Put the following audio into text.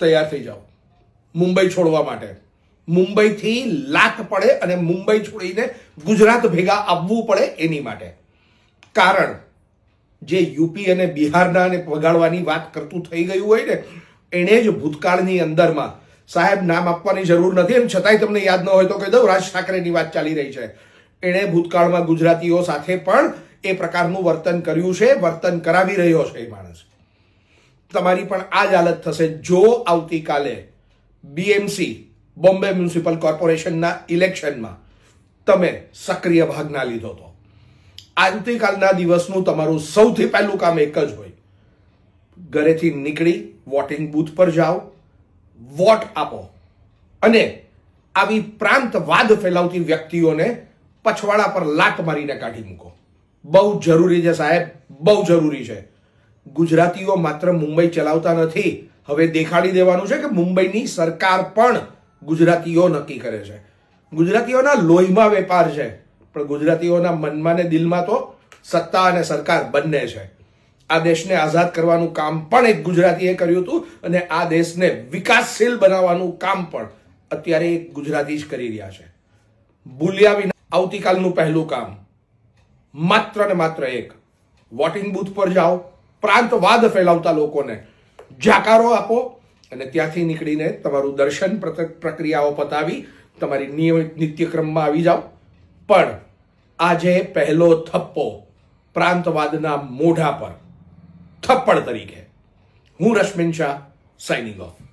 તૈયાર થઈ જાઓ મુંબઈ છોડવા માટે. મુંબઈથી લાત પડે અને મુંબઈ છોડીને ગુજરાત ભેગા આવવું પડે એની માટે. કારણ જે યુપી અને બિહારના ને વગાડવાની વાત કરતું થઈ ગયું હોય ને, એણે જ ભૂતકાળની અંદરમાં, સાહેબ નામ આપવાની જરૂર નથી અને છતાંય તમને યાદ ન હોય તો કહી દઉં, રાજ ઠાકરેની વાત ચાલી રહી છે. એણે ભૂતકાળમાં ગુજરાતીઓ સાથે પણ એ પ્રકારનું વર્તન કર્યું છે, વર્તન કરાવી રહ્યો છે એ માણસ. તમારી પણ આ જ હાલત થશે જો આવતીકાલે બીએમસી બોમ્બે મ્યુનિસિપલ કોર્પોરેશનના ઇલેક્શનમાં તમે સક્રિય ભાગ ના લીધો તો. આવતીકાલના દિવસનું તમારું સૌથી પહેલું કામ એક જ હોય, ઘરેથી નીકળી વોટિંગ બૂથ પર જાઓ, વોટ આપો અને આવી પ્રાંતવાદ ફેલાવતી વ્યક્તિઓને પછવાડા પર લાત મારીને કાઢી મૂકો. બહુ જરૂરી છે સાહેબ, બહુ જરૂરી છે. ગુજરાતીઓ માત્ર મુંબઈ ચલાવતા નથી, હવે દેખાડી દેવાનું છે કે મુંબઈની સરકાર પણ ગુજરાતીઓ નક્કી કરે છે. ગુજરાતીઓના લોહીમાં વેપાર છે, પણ ગુજરાતીઓના મનમાં ને દિલમાં તો સત્તા અને સરકાર બંને છે. આ દેશને આઝાદ કરવાનું કામ પણ એક ગુજરાતીએ કર્યું હતું અને આ દેશને વિકાસશીલ બનાવવાનું કામ પણ અત્યારે એક ગુજરાતી જ કરી રહ્યા છે. ભૂલ્યા વિના આવતીકાલનું પહેલું કામ માત્ર ને માત્ર એક, વોટિંગ બૂથ પર જાઓ, પ્રાંતવાદ ફેલાવતા લોકોને જાકારો આપો અને ત્યાંથી નીકળીને તમારું દર્શન પ્રક્રિયાઓ પતાવી તમારી નિયમિત નિત્યક્રમમાં આવી જાઓ. પણ આજે પહેલો થપ્પો પ્રાંતવાદના મોઢા પર થપ્પડ તરીકે. હું રશ્મિન શાહ, સાઇનિંગ ઓફ.